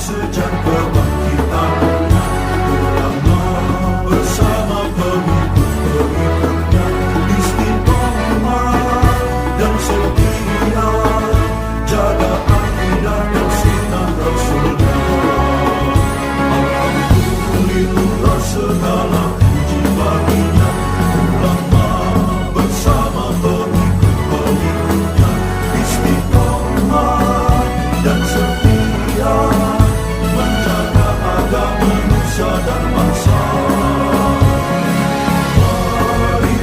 sejak kebangkitan ulama bersama pengikut-pengikutnya istiqomah dan setia jaga akidah dan sunnah Rasulullah. Alhamdulillah segala puji baginya ulama bersama pengikut-pengikutnya istiqomah dan setia menjaga agama nusa dan bangsa. Mari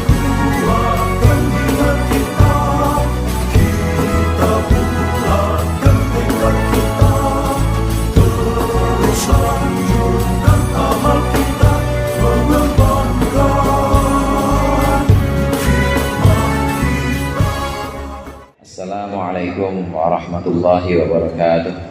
kuatkan niat kita, kita bulatkan tekad kita, terus lanjutkan amal kita, mengembangkan hikmah kita. Assalamualaikum warahmatullahi wabarakatuh.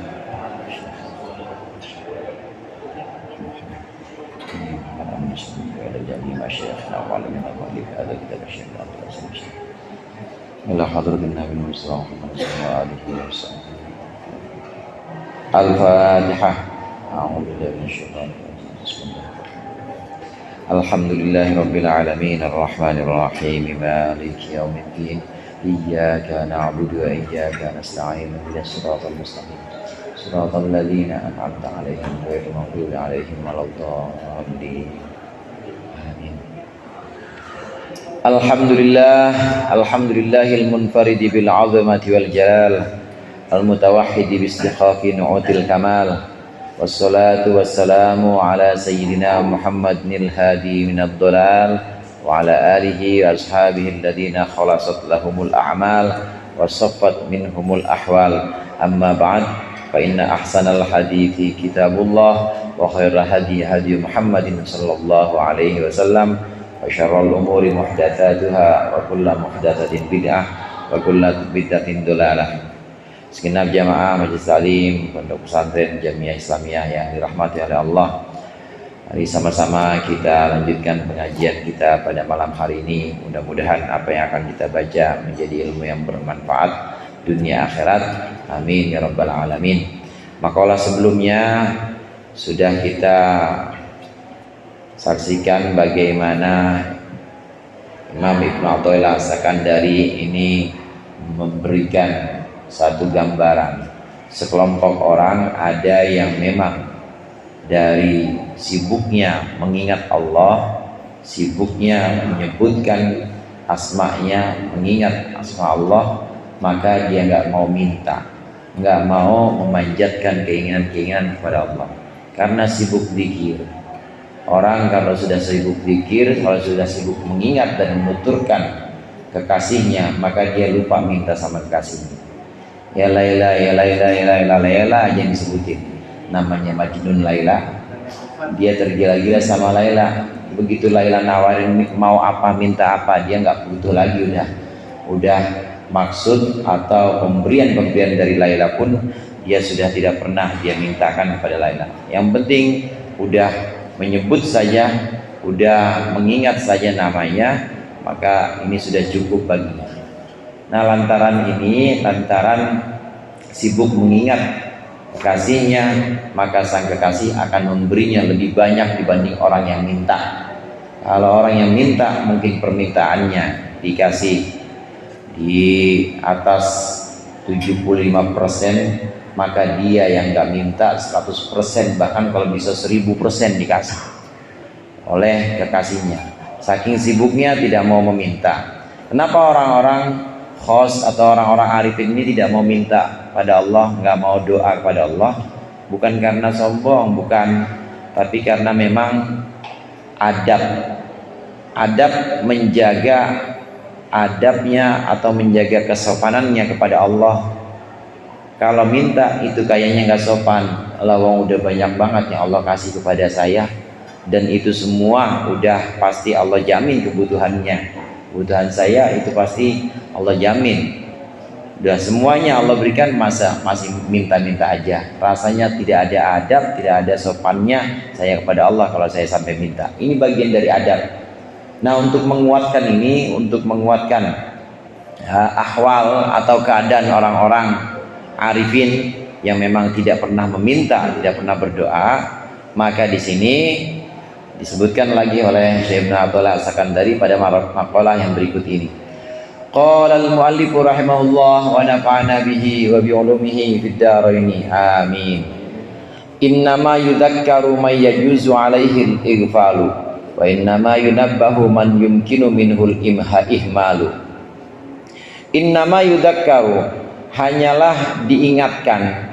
Al-Fatihah. Alhamdulillahirabbil alamin arrahmanir rahim maliki yaumiddin. Iyyaka na'budu wa iyyaka nasta'in ihdinas siratal mustaqim siratal ladzina an'amta 'alaihim ghairil maghdubi 'alaihim waladdallin. Amin. Alhamdulillahil munfaridi bil 'azamati wal jalal al mutawahhidi bi istiqaqi nu'util kamal wassalatu wassalamu ala sayyidina Muhammadinil hadi minad dhalal wa ala alihi wa ashabihi alladhina khalasat lahumul a'mal wa saffat minhumul ahwal. Amma ba'd, fa inna ahsanal hadithi kitabullah wa khairal hadi hadi Muhammadin sallallahu alaihi wasallam wa syarrul umuri muhdatsatuha wa kullu muhdatsatin bid'ah wa kullu bid'atin dhalalah. Segenap jamaah majelis taklim Pondok Pesantren Jamiah Islamiyah yang dirahmati oleh Allah, mari sama-sama kita lanjutkan pengajian kita pada malam hari ini. Mudah-mudahan apa yang akan kita baca menjadi ilmu yang bermanfaat dunia akhirat. Amin ya rabbal alamin. Makalah sebelumnya sudah kita saksikan bagaimana Imam Ibnu Athaillah As-Sakandari ini memberikan satu gambaran. Sekelompok orang ada yang memang dari sibuknya mengingat Allah, sibuknya menyebutkan asma'nya, mengingat asma Allah, maka dia nggak mau minta, nggak mau memanjatkan keinginan-keinginan kepada Allah karena sibuk zikir. Orang kalau sudah sibuk zikir, kalau sudah sibuk mengingat dan menuturkan kekasihnya, maka dia lupa minta sama kekasihnya. Ya Laila, ya Laila, ya Laila, Laila aja yang disebutin. Namanya Majnun Laila. Dia tergila-gila sama Laila. Begitu Laila nawarin mau apa, minta apa, dia nggak butuh lagi, udah maksud atau pemberian dari Laila pun dia sudah tidak pernah dia mintakan kepada Laila. Yang penting udah menyebut saja, udah mengingat saja namanya, maka ini sudah cukup baginya. Nah, lantaran sibuk mengingat kekasihnya, maka sang kekasih akan memberinya lebih banyak dibanding orang yang minta. Kalau orang yang minta, mungkin permintaannya dikasih di atas 75%, maka dia yang nggak minta 100%, bahkan kalau bisa 1000% dikasih oleh kekasihnya. Saking sibuknya tidak mau meminta. Kenapa orang-orang khos atau orang-orang arifin ini tidak mau minta pada Allah, nggak mau doa kepada Allah? Bukan karena sombong, bukan, tapi karena memang adab menjaga adabnya atau menjaga kesopanannya kepada Allah. Kalau minta itu kayaknya nggak sopan. Allah udah banyak banget yang Allah kasih kepada saya, dan itu semua udah pasti Allah jamin kebutuhannya. Kebutuhan saya itu pasti Allah jamin. Udah semuanya Allah berikan, masa masih minta-minta aja. Rasanya tidak ada adab, tidak ada sopannya saya kepada Allah kalau saya sampai minta. Ini bagian dari adab. Nah, untuk menguatkan ini, untuk menguatkan ahwal atau keadaan orang-orang arifin yang memang tidak pernah meminta, tidak pernah berdoa, maka di sini disebutkan lagi oleh Syekh Ibnu Athaillah As-Sakandari pada maqalah yang berikut ini. Qala al-muallif rahimahullah wa nafa'ana bihi wa bi ulumihi fid dharain. Amin. Innama yudhakkaru may yajuzu alaihi al-ighfalu wa innama yunabbahu man yumkinu minhul ihmalu. Innama yudhakkaru, hanyalah diingatkan,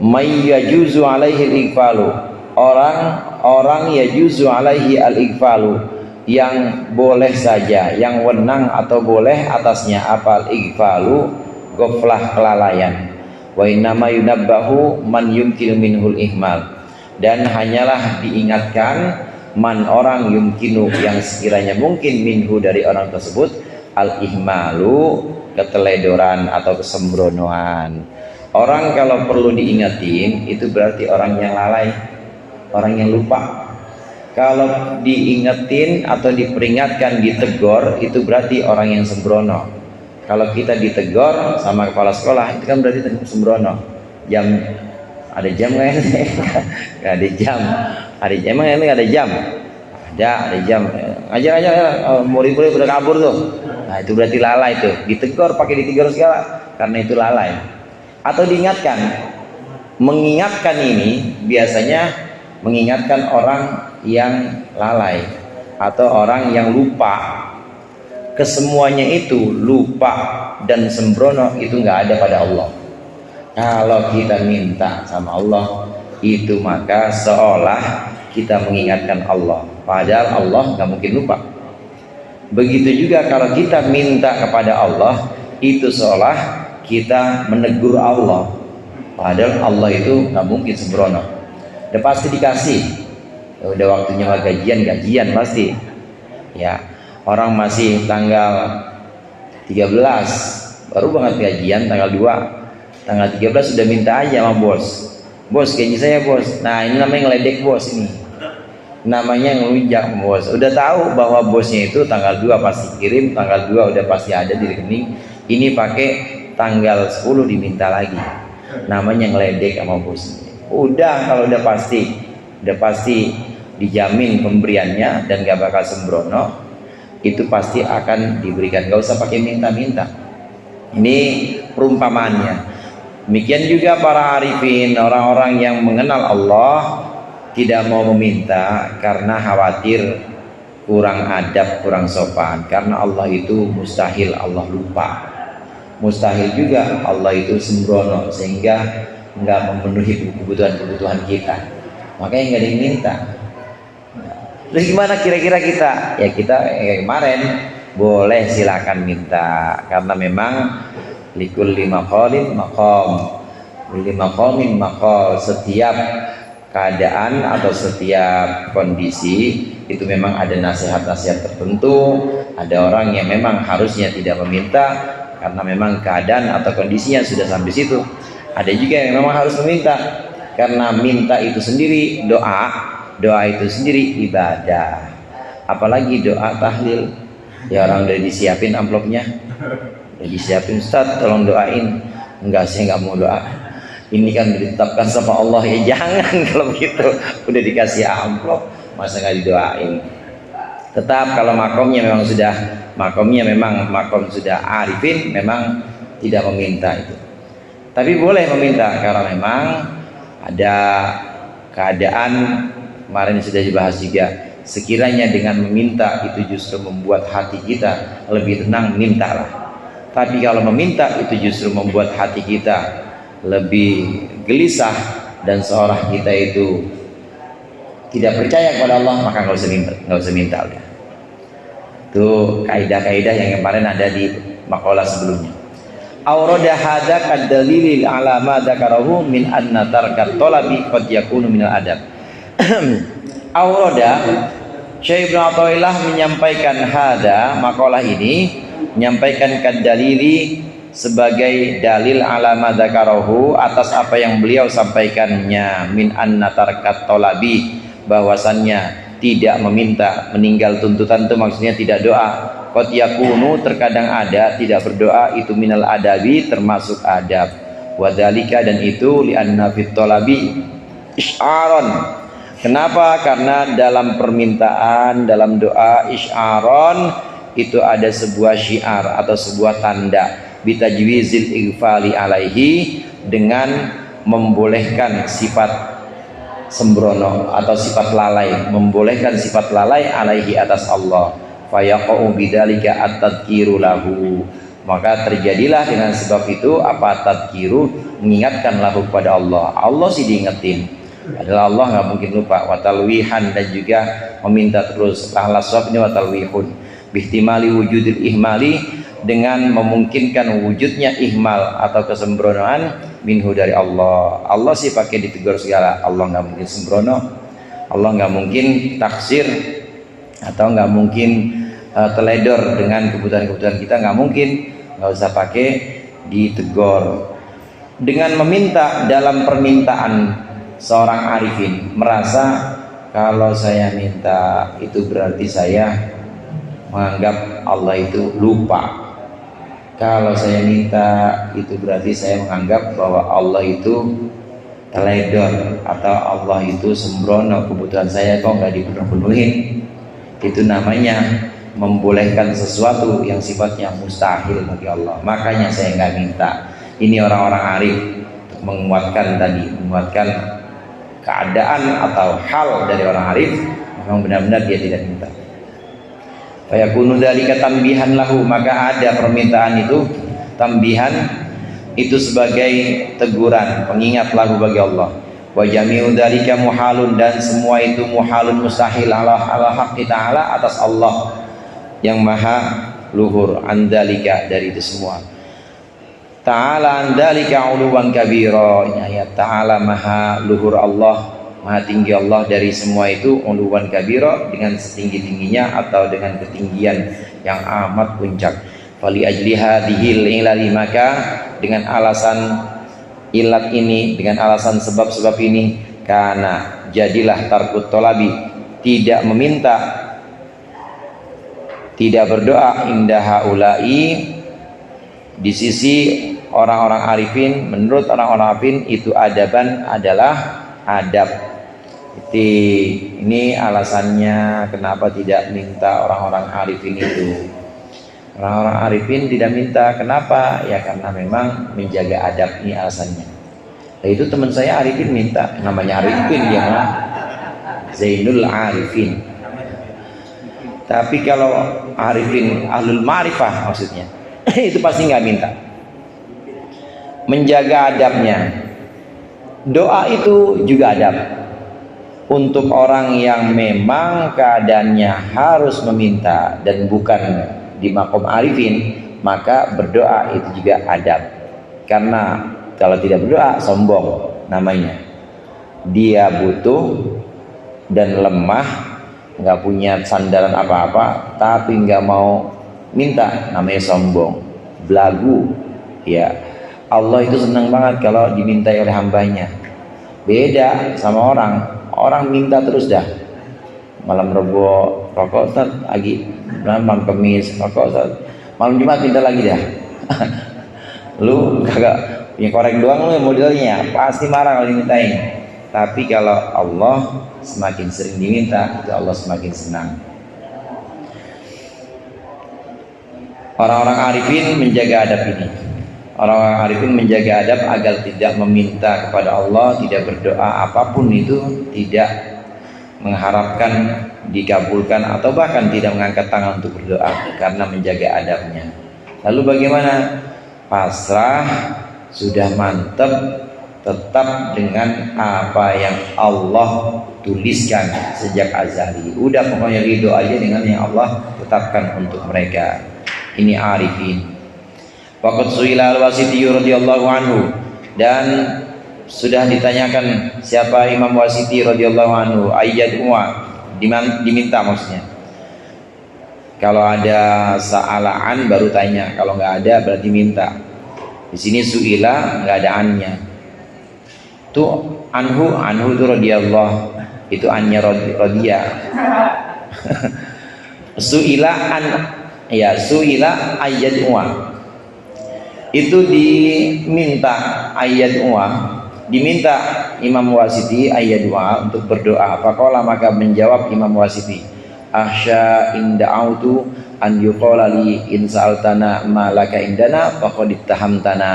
may yajuzu alaihi al-ighfalu, orang yajuzu alaihi al-ighfalu, yang boleh saja, yang wenang atau boleh atasnya apa al-ighfalu, ghaflah, kelalaian. Wa innama yunabbahu man yumkinu minhul ihmal, dan hanyalah diingatkan man, orang, yumkinu, yang sekiranya mungkin, minhu, dari orang tersebut, al-ihmalu, keteledoran atau kesembronoan. Orang kalau perlu diingatin itu berarti orang yang lalai, orang yang lupa. Kalau diingetin atau diperingatkan, ditegur, itu berarti orang yang sembrono. Kalau kita ditegur sama kepala sekolah, itu kan berarti sembrono. Jam, ada jam nggak ya? Nggak ada jam. Emang ini ada jam? Ada jam. Ajar murid-murid udah kabur tuh. Nah itu berarti lalai tuh. Ditegur, pakai ditegur segala, karena itu lalai. Atau diingatkan. Mengingatkan ini biasanya mengingatkan orang yang lalai atau orang yang lupa. Kesemuanya itu lupa dan sembrono itu nggak ada pada Allah. Kalau kita minta sama Allah itu maka seolah kita mengingatkan Allah, padahal Allah nggak mungkin lupa. Begitu juga kalau kita minta kepada Allah itu seolah kita menegur Allah, padahal Allah itu nggak mungkin sembrono. Udah pasti dikasih, udah waktunya gajian pasti ya. Orang masih tanggal 13 baru banget gajian, tanggal 2 tanggal 13 sudah minta aja sama bos, gaji saya bos. Nah ini namanya ngeledek bos, ini namanya ngelunjak bos. Udah tahu bahwa bosnya itu tanggal 2 pasti kirim, tanggal 2 udah pasti ada di rekening, ini pakai tanggal 10 diminta lagi, namanya ngeledek sama bos. Udah kalau udah pasti dijamin pemberiannya dan gak bakal sembrono, itu pasti akan diberikan, gak usah pakai minta-minta. Ini perumpamaannya. Demikian juga para arifin, orang-orang yang mengenal Allah tidak mau meminta karena khawatir kurang adab, kurang sopan. Karena Allah itu mustahil Allah lupa, mustahil juga Allah itu sembrono sehingga nggak memenuhi kebutuhan kita, makanya nggak ada yang minta. Terus gimana kira-kira kita? Ya kita kemarin boleh silakan minta, karena memang likulli maqalin maqam, likulli maqamin maqal. Setiap keadaan atau setiap kondisi itu memang ada nasihat-nasihat tertentu. Ada orang yang memang harusnya tidak meminta karena memang keadaan atau kondisinya sudah sampai situ. Ada juga yang memang harus meminta karena minta itu sendiri doa itu sendiri ibadah. Apalagi doa tahlil, ya orang udah disiapin amplopnya, udah disiapin, Ustaz tolong doain. Enggak, saya nggak mau doa, ini kan ditetapkan sama Allah. Ya jangan kalau begitu, udah dikasih amplop masa nggak didoain. Tetap kalau makomnya memang makom sudah arifin, memang tidak meminta itu. Tapi boleh meminta karena memang ada keadaan. Kemarin sudah dibahas juga, sekiranya dengan meminta itu justru membuat hati kita lebih tenang, mintalah. Tapi kalau meminta itu justru membuat hati kita lebih gelisah dan seorang kita itu tidak percaya kepada Allah, maka nggak usah minta udah. Itu kaidah-kaidah yang kemarin ada di maqalah sebelumnya. Aurada hadza kadalilil ala ma dzakarahu min anna tarkat talabi qad yakunu minal adab. Aurada, Syekh Ibnu Athaillah menyampaikan hadza, maqalah ini menyampaikan kadalili sebagai dalil ala ma dzakarahu, atas apa yang beliau sampaikannya, min anna tarkat talabi, bahwasannya tidak meminta, meninggal tuntutan itu maksudnya tidak doa. Qad yakunu, terkadang ada tidak berdoa itu minal adabi, termasuk adab. Wadhalika, dan itu li'anna fit talabi isy'aron. Kenapa? Karena dalam permintaan, dalam doa isy'aron itu ada sebuah syiar atau sebuah tanda bitajwizil ighfali alaihi, dengan membolehkan sifat sembrono atau sifat lalai, membolehkan sifat lalai alaihi atas Allah. Fayaqa'u bidzalika at-tadhkiru lahu, maka terjadilah dengan sebab itu apa? Tadhkiru, mengingatkan lahu kepada Allah. Allah sih diingetin, adalah Allah nggak mungkin lupa. Watalwihan, dan juga meminta terus. Setelah laswab ini watalwihun bihtimali wujudil ihmali, dengan memungkinkan wujudnya ihmal atau kesembronoan minhu dari Allah. Allah sih pakai ditegur segala. Allah nggak mungkin sembrono, Allah nggak mungkin taksir, atau nggak mungkin teledor dengan kebutuhan-kebutuhan kita, nggak mungkin. Nggak usah pakai ditegur. Dengan meminta, dalam permintaan seorang arifin merasa kalau saya minta itu berarti saya menganggap Allah itu lupa. Kalau saya minta itu berarti saya menganggap bahwa Allah itu teledor, atau Allah itu sembrono, kebutuhan saya kok nggak dipenuhin. Itu namanya membolehkan sesuatu yang sifatnya mustahil bagi Allah. Makanya saya nggak minta. Ini orang-orang arif untuk menguatkan tadi, menguatkan keadaan atau hal dari orang arif, memang benar-benar dia tidak minta. Fayakunu dzalika tambihan lahu, maka ada permintaan itu tambihan, itu sebagai teguran, pengingat lahu bagi Allah. Wa jami'u dzalika muhalun, dan semua itu muhalun, mustahil ala haqqi ta'ala, atas Allah yang maha luhur, andalika, dari itu semua. Ta'ala andalika uluwan kabira, ini ayat. Ta'ala maha luhur Allah, maha tinggi Allah dari semua itu, uluwan kabira, dengan setinggi-tingginya atau dengan ketinggian yang amat puncak. Fali ajli hadhil ilali, maka dengan alasan ilat ini, dengan alasan sebab-sebab ini, karena jadilah tarkut tolabi, tidak meminta, tidak berdoa, indah haulai, di sisi orang-orang arifin, menurut orang-orang arifin itu adaban, adalah adab. Ini alasannya kenapa tidak minta orang-orang arifin itu. Orang-orang arifin tidak minta, kenapa? Ya karena memang menjaga adab, ini alasannya. Nah, itu teman saya arifin minta, namanya arifin ya, Zainul Arifin. Tapi kalau arifin ahlul ma'rifah maksudnya itu pasti nggak minta. Menjaga adabnya. Doa itu juga adab. Untuk orang yang memang keadaannya harus meminta dan bukan di makom arifin, maka berdoa itu juga adab. Karena kalau tidak berdoa sombong namanya. Dia butuh dan lemah, nggak punya sandaran apa-apa, tapi nggak mau minta, namanya sombong, belagu. Ya, Allah itu senang banget kalau dimintai oleh hambanya. Beda sama orang minta terus dah. Malam Rebo rokok, Ustaz, lagi malam Kamis rokok, Ustaz, malam Jumat minta lagi dah. Lu kagak punya korek doang, lu modelnya pasti marah kalau dimintain. Tapi kalau Allah semakin sering diminta, itu Allah semakin senang. Orang-orang arifin menjaga adab ini. Orang-orang arifin menjaga adab agar tidak meminta kepada Allah, tidak berdoa apapun itu, tidak mengharapkan dikabulkan, atau bahkan tidak mengangkat tangan untuk berdoa, karena menjaga adabnya. Lalu bagaimana? Pasrah, sudah mantap, tetap dengan apa yang Allah tuliskan sejak azali. Udah pokoknya ridho aja dengan yang Allah tetapkan untuk mereka. Ini arifin. Waqad su'ila al-Wasiti radhiyallahu anhu, dan sudah ditanyakan siapa Imam Wasiti radhiyallahu anhu, ayyad diminta maksudnya. Kalau ada sa'alaan baru tanya, kalau nggak ada berarti minta. Di sini su'ila nggak ada annya. Itu anhu itu radhiyallahu, itu annya radhiya. Su'ila an, ya su'ila ayyad itu diminta ayat diminta Imam Wasiti ayat untuk berdoa. Faqala, maka menjawab Imam Wasiti, akhsha in da'autu an yuqala li in sa'altana ma laka indana faqad ittahamtana.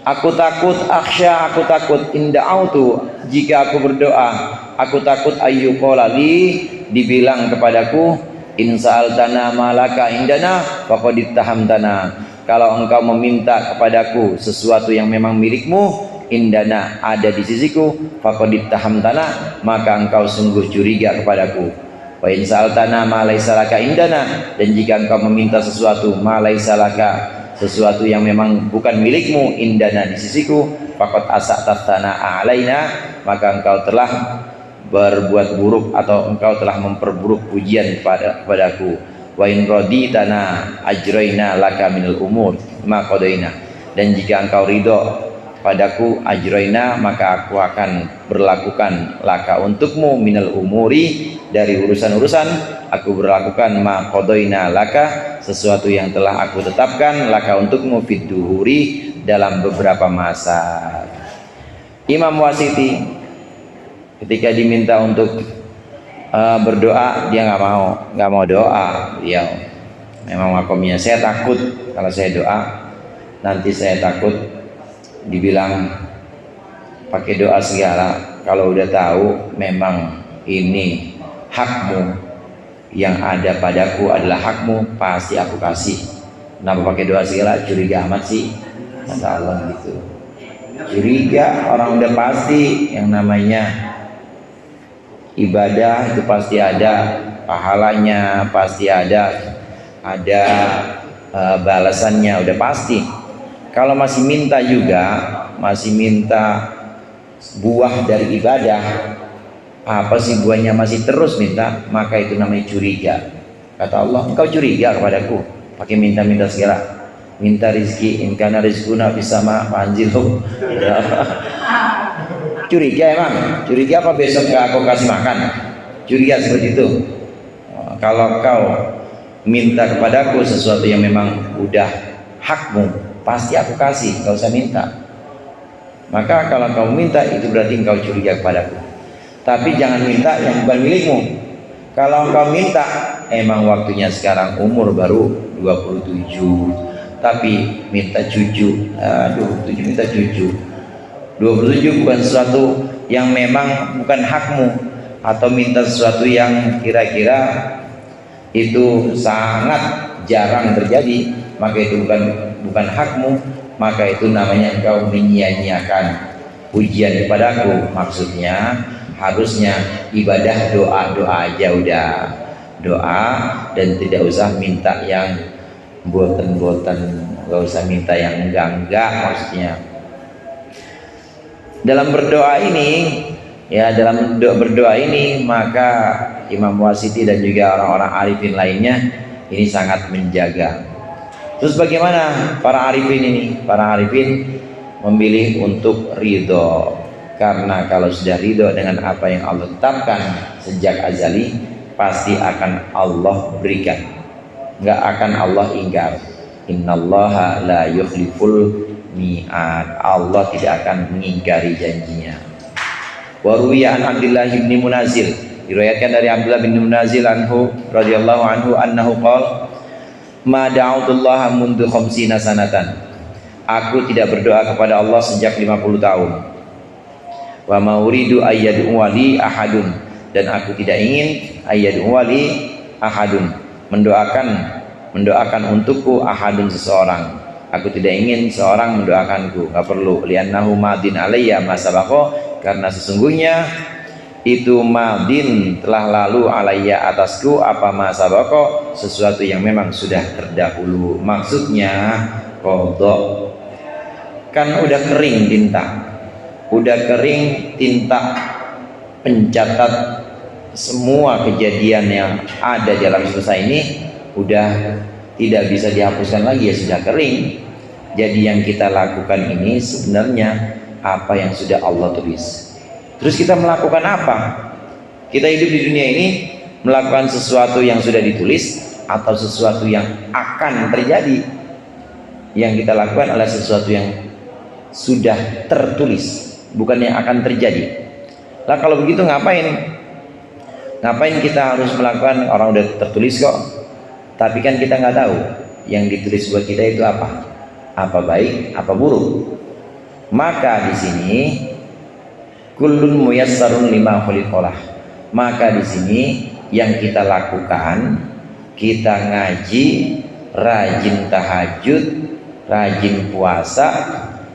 Aku takut, akhsha, aku takut, in da'autu, jika aku berdoa, aku takut ayyuqala li, dibilang kepadaku, in sa'altana ma laka indana faqad ittahamtana, kalau engkau meminta kepadaku sesuatu yang memang milikmu, indana, ada di sisiku, faqad ittahamtana, maka engkau sungguh curiga kepadaku. Wa in sa'altana ma laisa laka indana, dan jika engkau meminta sesuatu ma laisa laka, sesuatu yang memang bukan milikmu, indana, di sisiku, faqad asa'taftana alaina, maka engkau telah berbuat buruk atau engkau telah memperburuk pujian kepadaku. Wa in raditana ajraina laka minal umur ma qadaina, dan jika engkau ridho padaku, ajraina, maka aku akan berlakukan laka untukmu, minal umuri, dari urusan-urusan, aku berlakukan ma qadaina laka, sesuatu yang telah aku tetapkan laka untukmu, fid duhuri, dalam beberapa masa. Imam Wasiti ketika diminta untuk berdoa, dia nggak mau doa. Dia memang makomnya, saya takut kalau saya doa nanti saya takut dibilang pakai doa segala. Kalau udah tahu memang ini hakmu, yang ada padaku adalah hakmu, pasti aku kasih. Kenapa pakai doa segala? Curiga amat sih, kata Allah gitu. Curiga, orang udah pasti yang namanya ibadah itu pasti ada pahalanya, pasti ada balasannya, udah pasti. Kalau masih minta juga, masih minta buah dari ibadah, apa sih buahnya, masih terus minta, maka itu namanya curiga. Kata Allah, engkau curiga kepadaku, pakai minta-minta segala. Minta rizki, in kana rizquna fisama fanzilhu. Curiga emang? Curiga apa besok gak aku kasih makan? Curiga seperti itu. Kalau kau minta kepadaku sesuatu yang memang udah hakmu, pasti aku kasih, gak usah minta. Maka kalau kau minta, itu berarti engkau curiga kepadaku. Tapi jangan minta yang bukan milikmu. Kalau engkau minta, emang waktunya sekarang umur baru 27, tapi minta cucu, minta cucu. 27 bukan sesuatu yang memang bukan hakmu, atau minta sesuatu yang kira-kira itu sangat jarang terjadi, maka itu bukan hakmu, maka itu namanya engkau menyia-nyiakan pujian kepadaku. Maksudnya harusnya ibadah doa aja, udah doa, dan tidak usah minta yang boten-boten, nggak usah minta yang enggak maksudnya. Dalam berdoa ini, maka Imam Wasiti dan juga orang-orang arifin lainnya ini sangat menjaga. Terus bagaimana para arifin ini? Para arifin memilih untuk ridho, karena kalau sudah ridho dengan apa yang Allah tetapkan sejak azali, pasti akan Allah berikan, nggak akan Allah ingkar. Innallaha la yukhliful mi'ad, Allah tidak akan mengingkari janjinya. Wa ruwiya an Abdullah bin Munazil, diriwayatkan dari Abdullah bin Munazil anhu radhiyallahu anhu annahu qala ma da'utullaha mundu khamsina sanatan, aku tidak berdoa kepada Allah sejak 50 tahun. Wa ma uridu ayyad'u wali ahadun, dan aku tidak ingin ayyad'u wali ahadun, mendoakan untukku ahadun, seseorang. Aku tidak ingin seorang mendoakanku, gak perlu. Liannahu madin alayya masabako, karena sesungguhnya itu madin telah lalu alayya atasku apa masabako, sesuatu yang memang sudah terdahulu. Maksudnya kodok, kan udah kering tinta, pencatat semua kejadian yang ada di alam semesta ini udah tidak bisa dihapuskan lagi, ya sudah kering. Jadi yang kita lakukan ini sebenarnya apa yang sudah Allah tulis. Terus kita melakukan apa? Kita hidup di dunia ini melakukan sesuatu yang sudah ditulis atau sesuatu yang akan terjadi. yang kita lakukan adalah sesuatu yang sudah tertulis, bukan yang akan terjadi. Lah kalau begitu ngapain kita harus melakukan? Orang udah tertulis kok, tapi kan kita nggak tahu yang ditulis buat kita itu apa baik, apa buruk. Maka di sini kullun muyassarun lima khuliqalah. Maka di sini yang kita lakukan, kita ngaji, rajin tahajud, rajin puasa,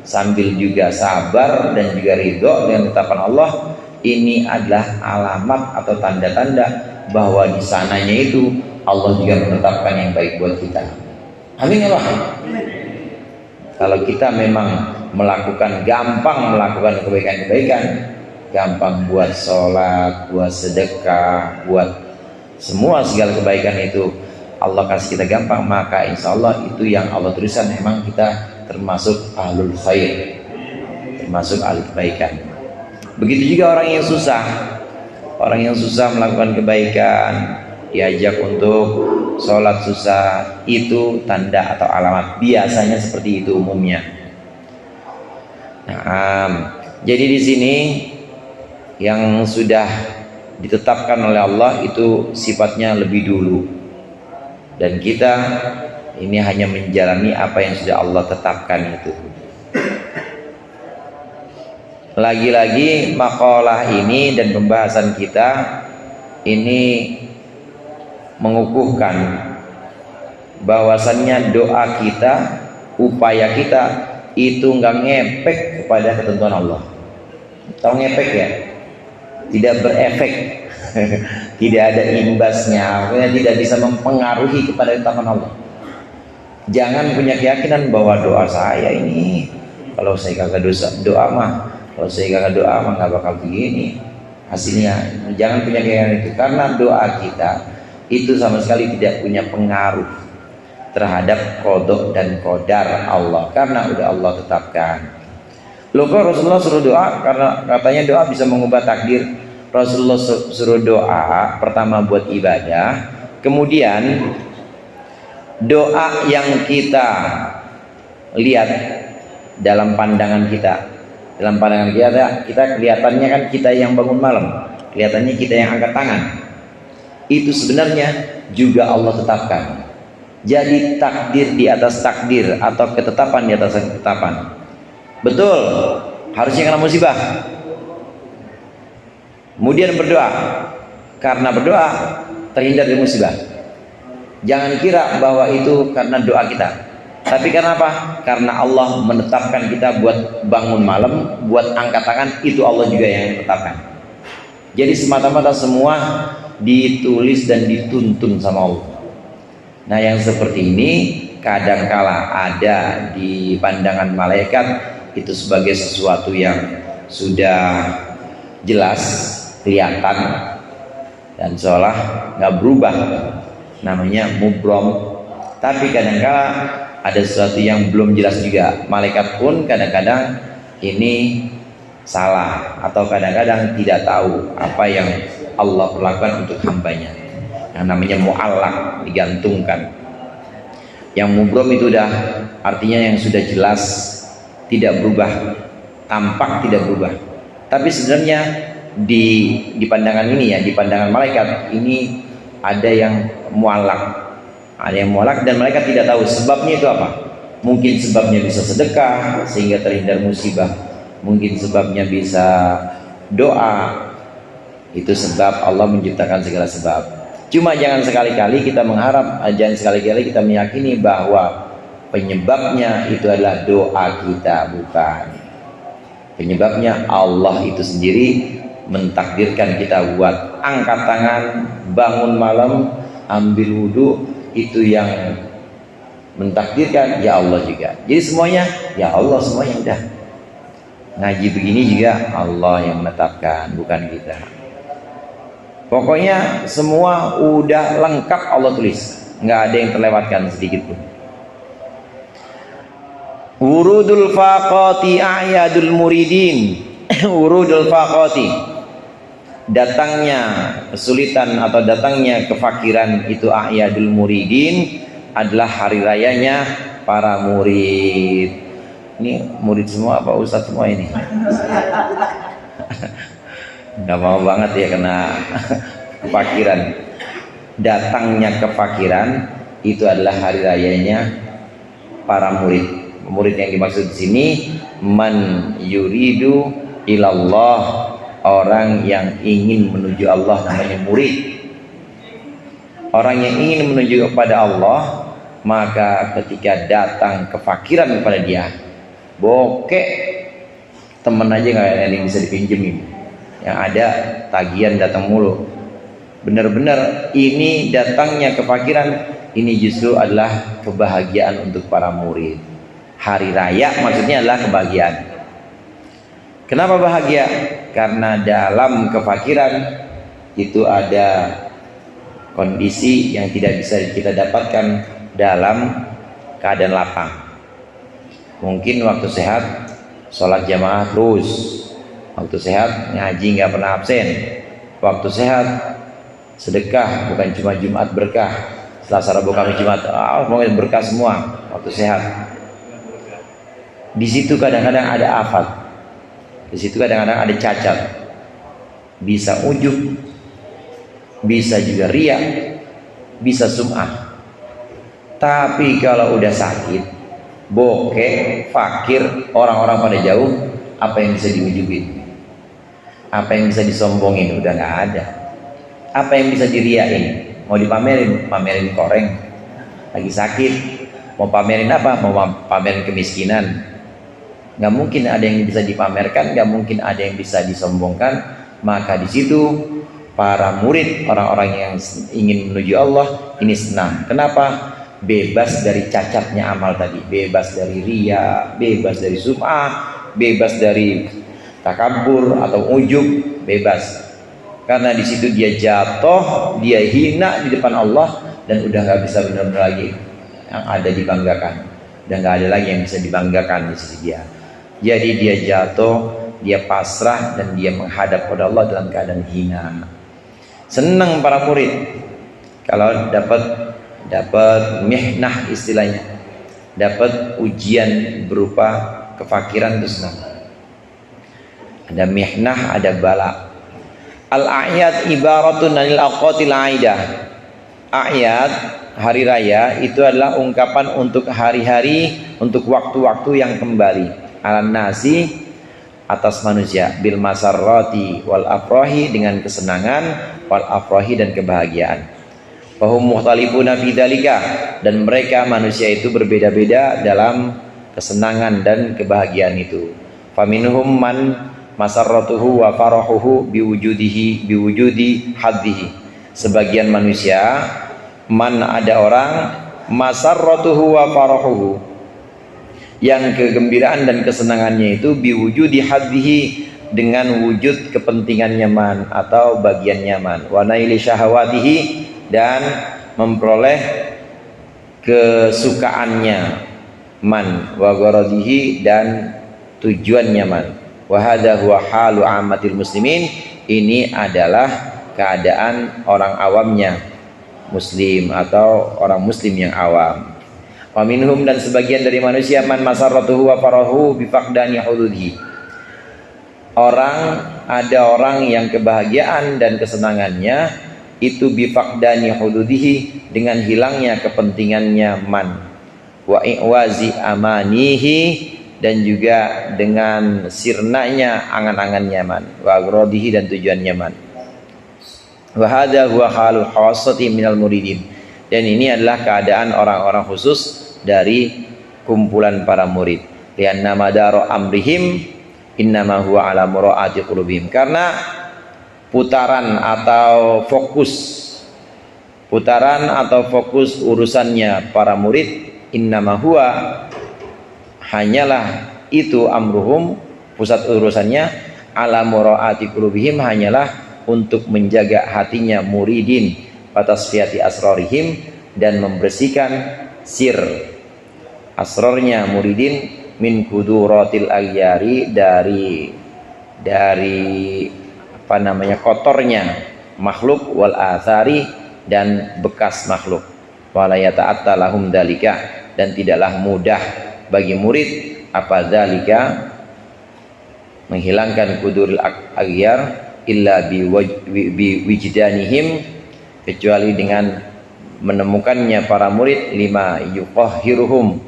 sambil juga sabar dan juga ridho dengan ketetapan Allah. Ini adalah alamat atau tanda-tanda bahwa di sananya itu Allah juga menetapkan yang baik buat kita. Amin ya Allah. Kalau kita memang gampang melakukan kebaikan-kebaikan, gampang buat sholat, buat sedekah, buat segala kebaikan itu Allah kasih kita gampang, maka insya Allah itu yang Allah tuliskan memang kita termasuk ahlul khair, termasuk ahli kebaikan. Begitu juga orang yang susah melakukan kebaikan, diajak untuk sholat susah, itu tanda atau alamat, biasanya seperti itu umumnya. Nah, jadi di sini yang sudah ditetapkan oleh Allah itu sifatnya lebih dulu, dan kita ini hanya menjalani apa yang sudah Allah tetapkan itu. Lagi-lagi makalah ini dan pembahasan kita ini mengukuhkan bahwasannya doa kita, upaya kita itu nggak ngepek kepada ketentuan Allah. Tahu ngepek ya? Tidak berefek, tidak ada imbasnya, tidak bisa mempengaruhi kepada ketetapan Allah. Jangan punya keyakinan bahwa doa saya ini, kalau saya kagak doa mah nggak bakal begini hasilnya. Jangan punya keyakinan itu, karena doa kita itu sama sekali tidak punya pengaruh terhadap qada dan qadar Allah, karena udah Allah tetapkan. Loh kok Rasulullah suruh doa? Karena katanya doa bisa mengubah takdir. Rasulullah suruh doa pertama buat ibadah, kemudian doa yang kita lihat dalam pandangan kita. Dalam pandangan kita kelihatannya kan kita yang bangun malam, kelihatannya kita yang angkat tangan. Itu sebenarnya juga Allah tetapkan. Jadi takdir di atas takdir atau ketetapan di atas ketetapan. Betul, harusnya kena musibah. Kemudian berdoa, karena berdoa terhindar dari musibah. Jangan kira bahwa itu karena doa kita, tapi karena apa? Karena Allah menetapkan kita buat bangun malam, buat angkat tangan, itu Allah juga yang menetapkan. Jadi semata-mata semua ditulis dan dituntun sama Allah. Nah, yang seperti ini kadangkala ada di pandangan malaikat itu sebagai sesuatu yang sudah jelas, kelihatan, dan seolah nggak berubah, namanya mubrom. Tapi kadangkala ada sesuatu yang belum jelas juga. Malaikat pun kadang-kadang ini salah, atau kadang-kadang tidak tahu apa yang Allah perlakukan untuk hambanya. Yang namanya mu'allaq, digantungkan. Yang mubrom itu udah artinya yang sudah jelas, tidak berubah, tampak tidak berubah. Tapi sebenarnya di pandangan ini ya, di pandangan malaikat ini ada yang mu'allaq. Ada yang mu'allaq dan mereka tidak tahu sebabnya itu apa. Mungkin sebabnya bisa sedekah sehingga terhindar musibah, mungkin sebabnya bisa doa. Itu sebab Allah menciptakan segala sebab. Cuma jangan sekali-kali kita mengharap, jangan sekali-kali kita meyakini bahwa penyebabnya itu adalah doa kita, bukan. Penyebabnya Allah itu sendiri mentakdirkan kita buat angkat tangan, bangun malam, ambil wudhu, itu yang mentakdirkan ya Allah juga. Jadi semuanya ya Allah, semuanya udah. Ngaji begini juga Allah yang menetapkan, bukan kita. Pokoknya semua udah lengkap Allah tulis, nggak ada yang terlewatkan sedikit pun. Urudul faqati a'yadul muridin. Urudul faqati, datangnya kesulitan atau datangnya kefakiran itu a'yadul muridin adalah hari rayanya para murid. Ini murid semua apa ustadz semua ini? Nggak mau banget ya kena kefakiran. Datangnya kefakiran itu adalah hari rayanya para murid. Murid yang dimaksud di sini man yuridu ilallah, orang yang ingin menuju Allah namanya murid. Orang yang ingin menuju kepada Allah, maka ketika datang kefakiran kepada dia, bokek temen aja nggak ada yang bisa dipinjemin, yang ada tagihan datang mulu. Benar-benar ini datangnya kefakiran, ini justru adalah kebahagiaan untuk para murid. Hari raya maksudnya adalah kebahagiaan. Kenapa bahagia? Karena dalam kefakiran itu ada kondisi yang tidak bisa kita dapatkan dalam keadaan lapang. Mungkin waktu sehat sholat jamaah terus, waktu sehat ngaji nggak pernah absen, waktu sehat sedekah bukan cuma Jumat berkah, Selasa Rabu Kamis Jumat, mau berkah semua waktu sehat. Di situ kadang-kadang ada afat, di situ kadang-kadang ada cacat, bisa ujub, bisa juga riya, bisa sum'ah. Tapi kalau udah sakit, bokeh, fakir, orang-orang pada jauh, apa yang bisa diujubin? Apa yang bisa disombongin? Udah nggak ada. Apa yang bisa diriain? Mau dipamerin? Pamerin koreng. Lagi sakit, mau pamerin apa? Mau pamerin kemiskinan. Nggak mungkin ada yang bisa dipamerkan, nggak mungkin ada yang bisa disombongkan. Maka di situ para murid, orang-orang yang ingin menuju Allah ini senang. Kenapa? Bebas dari cacatnya amal tadi, bebas dari riya, bebas dari sum'ah, bebas dari takabur atau ujub, bebas. Karena di situ dia jatuh, dia hina di depan Allah dan udah nggak bisa benar-benar lagi yang ada dibanggakan, udah nggak ada lagi yang bisa dibanggakan di sisi dia. Jadi dia jatuh, dia pasrah dan dia menghadap pada Allah dalam keadaan hina. Senang para murid kalau dapat mihnah istilahnya, dapat ujian berupa kefakiran itu senang. Ada mihnah, ada bala. Al-a'yad ibaratun anil awqatil aidah. A'yad, hari raya itu adalah ungkapan untuk hari-hari, untuk waktu-waktu yang kembali. Alan nasi, atas manusia, bil masarrati wal afrahi, dengan kesenangan, wal afrahi dan kebahagiaan. Fahum mukhtalifuna fi dzalika, dan mereka manusia itu berbeda-beda dalam kesenangan dan kebahagiaan itu. Faminhum man masarratuhu wa farahuhu biwujudi haddihi. Sebagian manusia, man ada orang, masarratuhu wa farahuhu, yang kegembiraan dan kesenangannya itu biwujudi haddihi, dengan wujud kepentingan nyaman atau bagian nyaman, wa naili syahawatihi, dan memperoleh kesukaannya, man wa gharadihi, dan tujuan nyaman. Wa hadza huwa halu ammatil muslimin, ini adalah keadaan orang awamnya muslim atau orang muslim yang awam. Wa minhum, dan sebagian dari manusia, man masarratuhu wa farahu bi faqdani hududihi. Ada orang yang kebahagiaan dan kesenangannya itu bifaqdani hududihi, dengan hilangnya kepentingannya man, wa i'wazi amanihi, dan juga dengan sirnanya angan-angannya man, wa agradihi, dan tujuannya man. Wa hadza huwa halul khassati minal muridin, dan ini adalah keadaan orang-orang khusus dari kumpulan para murid. Lianna madara amrihim innama huwa ala muraati qulubihim, karena putaran atau fokus urusannya para murid, innama huwa, hanyalah itu, amruhum, pusat urusannya, ala muraati qulubihim, hanyalah untuk menjaga hatinya muridin, batasfiyati asrarihim, dan membersihkan sir asrarnya muridin, min kuduratil agyari, dari kotornya makhluk, wal athari, dan bekas makhluk. Wala yata'atta lahum dalika, dan tidaklah mudah bagi murid apa dzalika menghilangkan kudurul aghyar illa biwijdanihim, kecuali dengan menemukannya para murid lima yuqahhiruhum,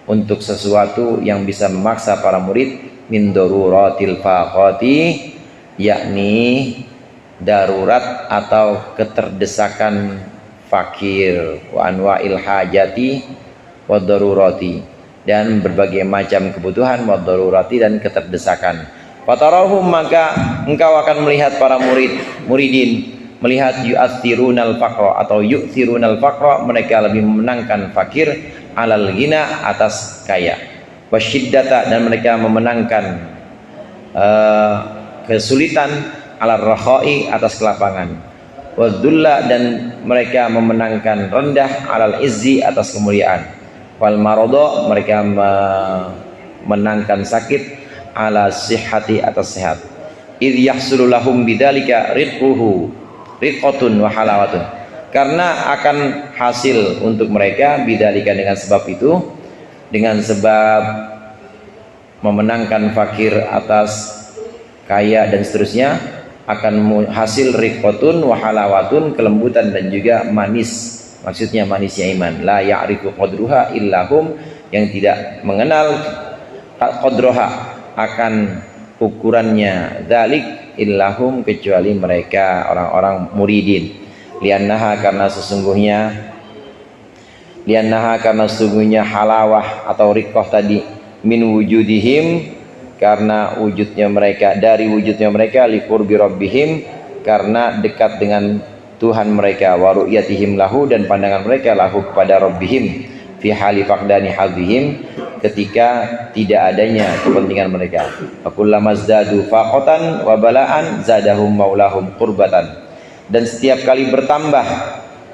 untuk sesuatu yang bisa memaksa para murid min daruratil faqati, yakni darurat atau keterdesakan fakir, wa anwa'il hajati wa darurati, dan berbagai macam kebutuhan, wa darurati, dan keterdesakan. Fatarahum, maka engkau akan melihat para muridin melihat yu'athirunal faqra atau yu'thirunal faqra, mereka lebih memenangkan fakir alal ghina, atas kaya, wasyiddata, dan mereka memenangkan kesulitan alal rakhai, atas kelapangan, wadzulla, dan mereka memenangkan rendah alal izzi, atas kemuliaan, wal maradha, mereka memenangkan sakit ala sihhati, atas sehat. Idh yahsulu lahum bidzalika riqatun wa halawatun, karena akan hasil untuk mereka bidzalika, dengan sebab itu, dengan sebab memenangkan fakir atas kaya dan seterusnya, akan hasil riqatun wa halawatun, kelembutan dan juga manis, maksudnya manisnya iman. La ya'rifu qadruha illahum, yang tidak mengenal qadroha, akan ukurannya dzalik illahum, kecuali mereka orang-orang muridin. Liannaha, karena sesungguhnya halawah atau riqah tadi min wujudihim, karena wujudnya mereka, dari wujudnya mereka, liqurbi rabbihim, karena dekat dengan Tuhan mereka, wa ru'yatihim lahu, dan pandangan mereka lahu kepada rabbihim, fi hali faqdani hadhihim, ketika tidak adanya kepentingan mereka. Fakullama zdadu faqatan wa bala'an zadahum maulahum qurbatan, dan setiap kali bertambah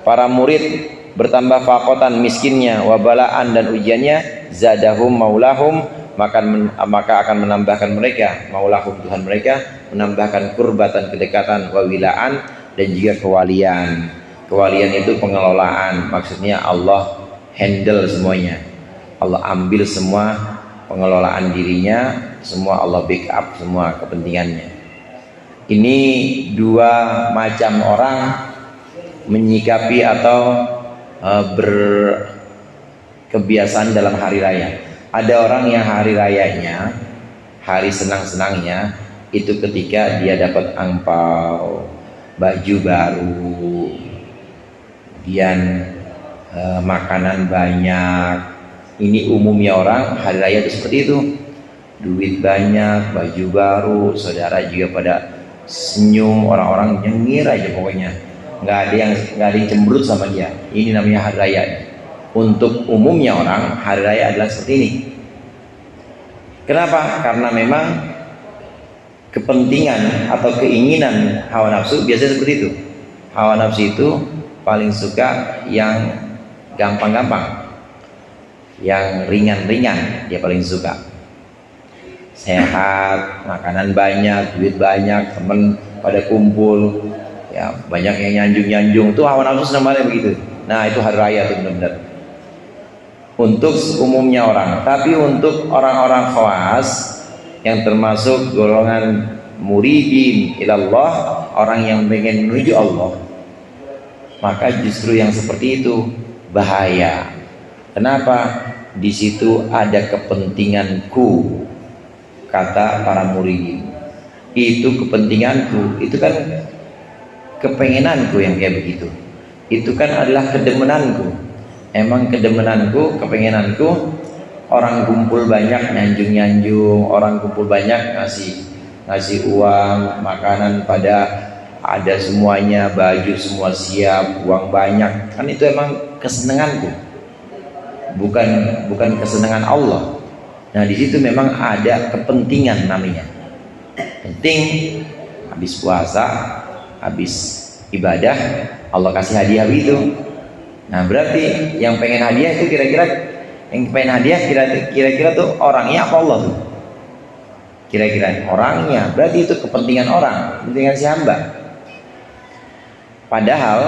para murid, bertambah faqatan miskinnya, wa bala'an, dan ujiannya, zadahum maulahum, maka akan menambahkan mereka, maulahum, Tuhan mereka, menambahkan kurbatan, kedekatan, wa wilaan, dan juga kewalian. Kewalian itu pengelolaan, maksudnya Allah handle semuanya, Allah ambil semua pengelolaan dirinya, semua Allah backup semua kepentingannya. Ini dua macam orang menyikapi atau berkebiasaan dalam hari raya. Ada orang yang hari rayanya, hari senang-senangnya itu ketika dia dapat angpau, baju baru, kemudian makanan banyak. Ini umumnya orang hari raya itu seperti itu, duit banyak, baju baru, saudara juga pada senyum, orang-orang nyengir aja pokoknya, nggak ada yang cemberut sama dia. Ini namanya hari raya. Untuk umumnya orang, hari raya adalah seperti ini. Kenapa? Karena memang kepentingan atau keinginan hawa nafsu biasanya seperti itu. Hawa nafsu itu paling suka yang gampang-gampang, yang ringan-ringan, dia paling suka. Sehat, makanan banyak, duit banyak, temen pada kumpul, ya banyak yang nyanjung-nyanjung, tuh hawa nafsu namanya begitu. Nah itu hari raya tuh benar-benar. Untuk umumnya orang, tapi untuk orang-orang khawas yang termasuk golongan muridin ilallah, orang yang pengen menuju Allah, maka justru yang seperti itu bahaya. Kenapa? Di situ ada kepentinganku, kata para muridin. Itu kepentinganku, itu kan kepengenanku yang kayak begitu. Itu kan adalah kedemenanku. Emang kedemenanku, kepengenanku, orang kumpul banyak nyanjung-nyanjung, orang kumpul banyak ngasih uang, makanan pada ada semuanya, baju semua siap, uang banyak, kan itu emang kesenanganku, bukan kesenangan Allah. Nah di situ memang ada kepentingan namanya. Penting habis puasa, habis ibadah, Allah kasih hadiah itu. Nah berarti yang pengen hadiah itu kira-kira tuh orangnya apa Allah tuh? Kira-kira orangnya, berarti itu kepentingan orang, kepentingan si hamba. Padahal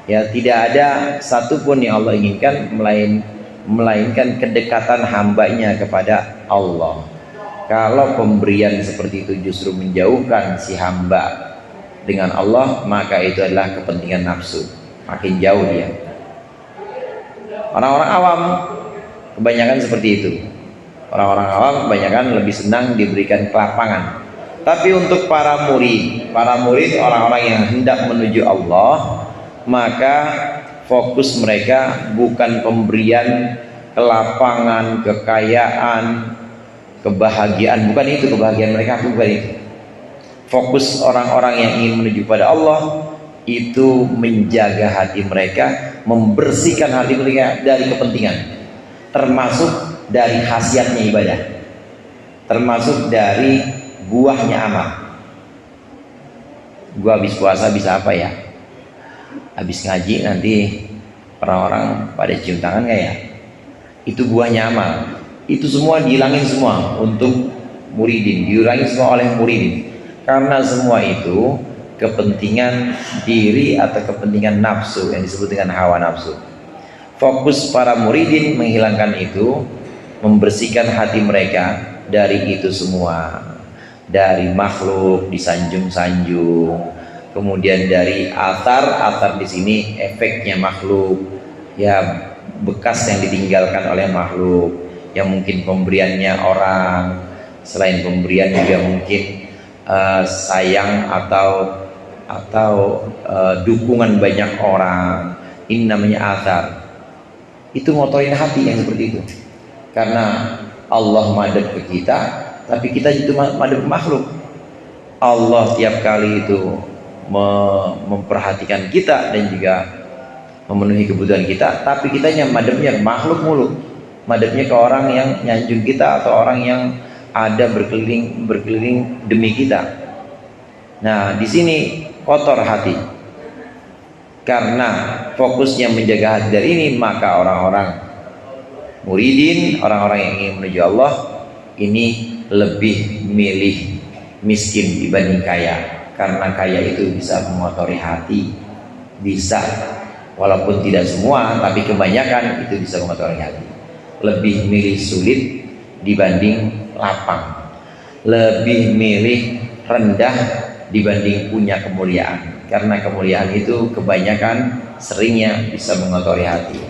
ya tidak ada satupun yang Allah inginkan melainkan kedekatan hambanya kepada Allah. Kalau pemberian seperti itu justru menjauhkan si hamba dengan Allah, maka itu adalah kepentingan nafsu, makin jauh dia. Orang-orang awam kebanyakan seperti itu. Orang-orang awam kebanyakan lebih senang diberikan kelapangan. Tapi untuk para murid orang-orang yang hendak menuju Allah, maka fokus mereka bukan pemberian kelapangan, kekayaan, kebahagiaan, bukan itu kebahagiaan mereka, bukan itu. Fokus orang-orang yang ingin menuju pada Allah itu menjaga hati mereka, membersihkan hati mereka dari kepentingan, termasuk dari khasiatnya ibadah, termasuk dari buahnya amal. Gua habis puasa bisa apa ya? Habis ngaji nanti orang-orang pada cium tangan nggak ya? Itu buahnya amal. Itu semua dihilangin semua untuk muridin, dihilangin semua oleh muridin. Karena semua itu kepentingan diri atau kepentingan nafsu yang disebut dengan hawa nafsu. Fokus para muridin menghilangkan itu, membersihkan hati mereka dari itu semua, dari makhluk disanjung-sanjung, kemudian dari athar di sini efeknya makhluk, ya bekas yang ditinggalkan oleh makhluk, yang mungkin pemberiannya orang, selain pemberian juga mungkin sayang atau dukungan banyak orang. Ini namanya athar. Itu ngotorin hati yang seperti itu. Karena Allah madhab ke kita, tapi kita itu madhab ke makhluk. Allah tiap kali itu memperhatikan kita dan juga memenuhi kebutuhan kita, tapi kitanya madhabnya ke makhluk mulu. Madhabnya ke orang yang nyanjung kita atau orang yang ada berkeliling demi kita. Nah, di sini kotor hati. Karena fokusnya menjaga hati dari ini, maka orang-orang muridin, orang-orang yang ingin menuju Allah ini lebih milih miskin dibanding kaya. Karena kaya itu bisa mengotori hati, bisa, walaupun tidak semua, tapi kebanyakan itu bisa mengotori hati. Lebih milih sulit dibanding lapang, lebih milih rendah dibanding punya kemuliaan. Karena kemuliaan itu kebanyakan seringnya bisa mengotori hati.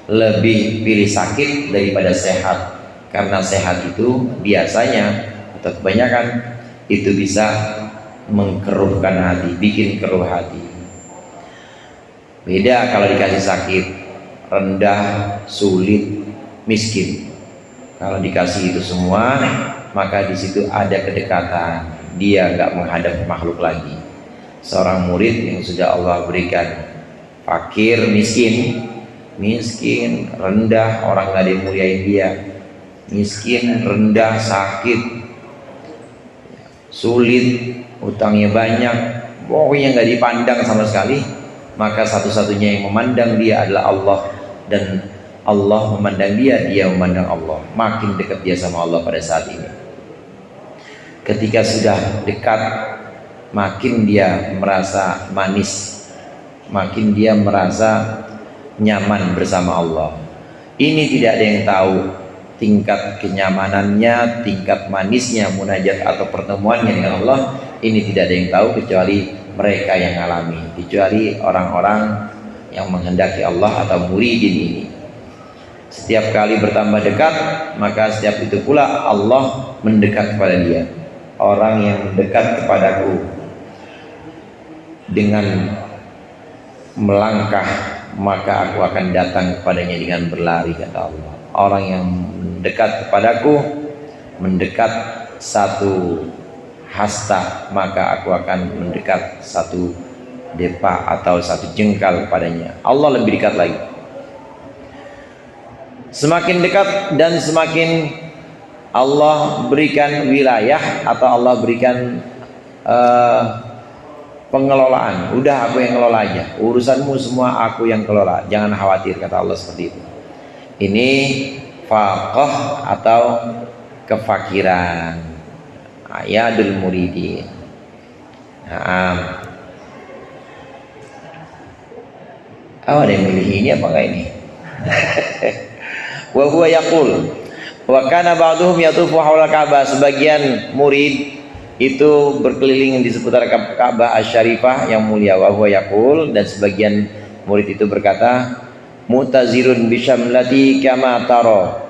Lebih pilih sakit daripada sehat, karena sehat itu biasanya atau kebanyakan itu bisa mengkeruhkan hati, bikin keruh hati. Beda kalau dikasih sakit, rendah, sulit, miskin. Kalau dikasih itu semua, maka di situ ada kedekatan. Dia nggak menghadap makhluk lagi. Seorang murid yang sudah Allah berikan fakir, miskin, rendah, orang nggak ada yang muliain dia, miskin, rendah, sakit, sulit, utangnya banyak, pokoknya nggak dipandang sama sekali, maka satu-satunya yang memandang dia adalah Allah, dan Allah memandang dia, dia memandang Allah. Makin dekat dia sama Allah pada saat ini. Ketika sudah dekat, makin dia merasa manis, makin dia merasa nyaman bersama Allah. Ini tidak ada yang tahu tingkat kenyamanannya, tingkat manisnya munajat atau pertemuannya dengan Allah. Ini tidak ada yang tahu kecuali mereka yang alami, kecuali orang-orang yang menghendaki Allah atau muridin ini. Setiap kali bertambah dekat, maka setiap itu pula Allah mendekat kepada dia. Orang yang mendekat kepadaku dengan melangkah, maka aku akan datang kepadanya dengan berlari, kata Allah. Orang yang mendekat kepadaku, mendekat satu hasta, maka aku akan mendekat satu depa atau satu jengkal padanya. Allah lebih dekat lagi. Semakin dekat dan semakin Allah berikan wilayah atau Allah berikan pengelolaan. Udah aku yang kelola aja, urusanmu semua aku yang kelola, jangan khawatir, kata Allah seperti itu. Ini faqah atau kefakiran, ayadul muridin. Ada yang milih ini apa enggak ini? Wa huwa yaqul wa kana ba'duhum yatufu haula Ka'bah, sebagian murid itu berkeliling di seputar Ka'bah asy-Syarifah yang mulia. Wa huwa yaqul, dan sebagian murid itu berkata, mu'tazirun bisyamlati kama tara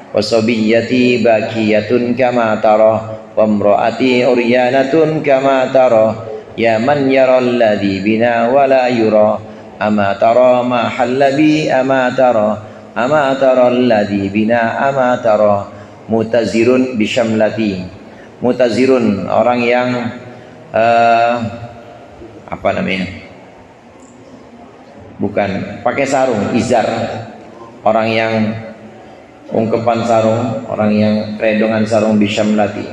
wa sabiyyati bakiyatun kama tara wa imraati uryanatun kama tara ya man yara alladhi bina wa la yura ama tara ma hallabi ama tara alladhi bina ama tara. Mutazirun bisyamlati, mutazirun orang yang apa namanya, bukan pakai sarung, izar, orang yang ungkepan sarung, orang yang keredongan sarung, bisyamlati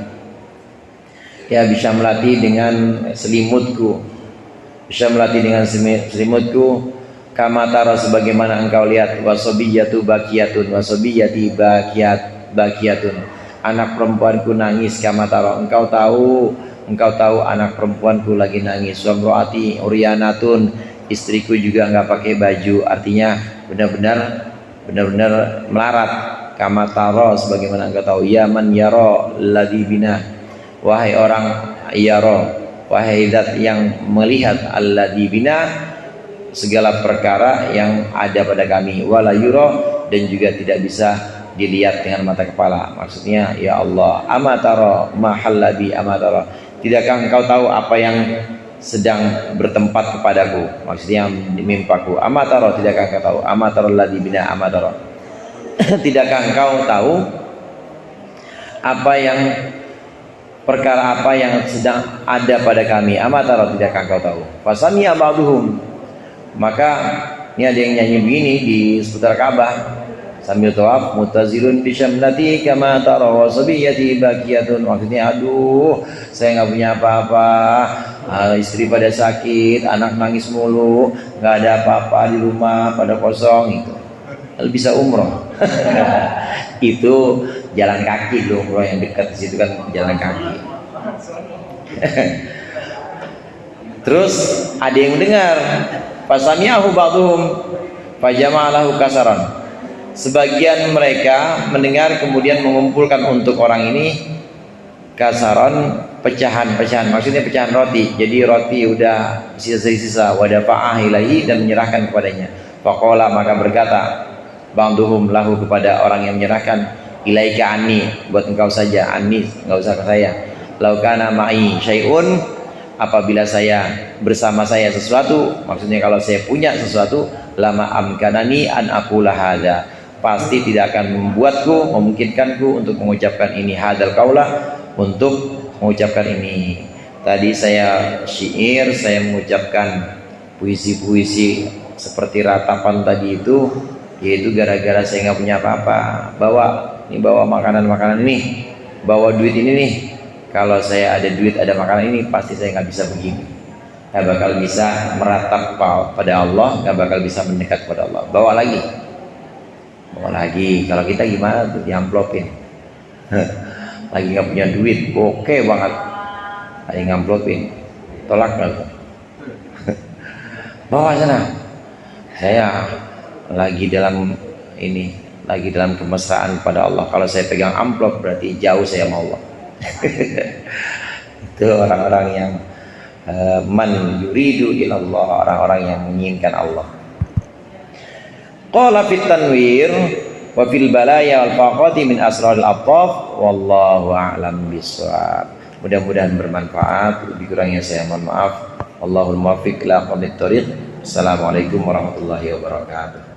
ya, bisyamlati dengan selimutku, bisyamlati dengan selimutku, kama tara sebagaimana engkau lihat, wasobiyatu bakiyatun, wasobiyati bakiyatun, anak perempuanku nangis, kama tara engkau tahu anak perempuanku lagi nangis, wamroati uryanatun, istriku juga enggak pakai baju, artinya benar-benar melarat, kama tara sebagaimana engkau tahu, ya man yara alladhi bina, wahai orang yara, wahai zat yang melihat, alladzi bina segala perkara yang ada pada kami, wala yura dan juga tidak bisa dilihat dengan mata kepala. Maksudnya ya Allah, amatara mahallabi amatara, tidakkah engkau tahu apa yang sedang bertempat kepadaku, maksudnya di mimpaku. Amatara, tidakkah engkau tahu, amatara alladzi bina amatara, tidakkah engkau tahu apa yang perkara apa yang sedang ada pada kami, amatara, tidakkah engkau tahu. Fasami'a ba'duhum, maka ini ada yang nyanyi begini di seputar Ka'bah sambil tawaf, mutazirun bisyamlati kama tara wa sabiyyati bakiyatun, maksudnya aduh saya nggak punya apa-apa, istri pada sakit, anak nangis mulu, nggak ada apa-apa di rumah, pada kosong, itu bisa umroh. Itu jalan kaki loh, umroh yang dekat di situ kan jalan kaki. Terus ada yang mendengar, fasami'ahu ba'duhum fajama'alahu kasaran, sebagian mereka mendengar kemudian mengumpulkan untuk orang ini kasaran, pecahan, maksudnya pecahan roti. Jadi roti udah sisa-sisa, wadafa'ah ilaihi, dan menyerahkan kepadanya. Faqala, maka berkata ba'duhum lahu, kepada orang yang menyerahkan, ilaika anni, buat engkau saja, anni enggak usah ke saya. Laukana ma'i syai'un, apabila bersama saya sesuatu, maksudnya kalau saya punya sesuatu, lama amkanani an aqula hadza, pasti tidak akan memungkinkanku untuk mengucapkan ini, hadzal qaula, untuk mengucapkan ini. Tadi saya syair, saya mengucapkan puisi-puisi seperti ratapan tadi itu, yaitu gara-gara saya nggak punya apa-apa. Bawa makanan ini, bawa duit ini nih. Kalau saya ada duit, ada makanan ini, pasti saya nggak bisa begini, nggak bakal bisa meratap pada Allah, nggak bakal bisa mendekat pada Allah. Bawa lagi. Kalau kita gimana tuh, diamplopin. Lagi nggak punya duit, oke banget, lagi ngamplopin, tolak nggak? Bawa sana. Saya lagi dalam kemesraan pada Allah. Kalau saya pegang amplop berarti jauh saya sama Allah. Itu orang-orang yang man yuridu ilallah, orang-orang yang menginginkan Allah. Qala fit tanwir wa fil balaya wal faqati min asraril attaf, wallahu a'lam bissawab. Mudah-mudahan bermanfaat, lebih kurangnya saya mohon maaf. Allahul muwaffiq ila aqwamit thoriq. Assalamualaikum warahmatullahi wabarakatuh.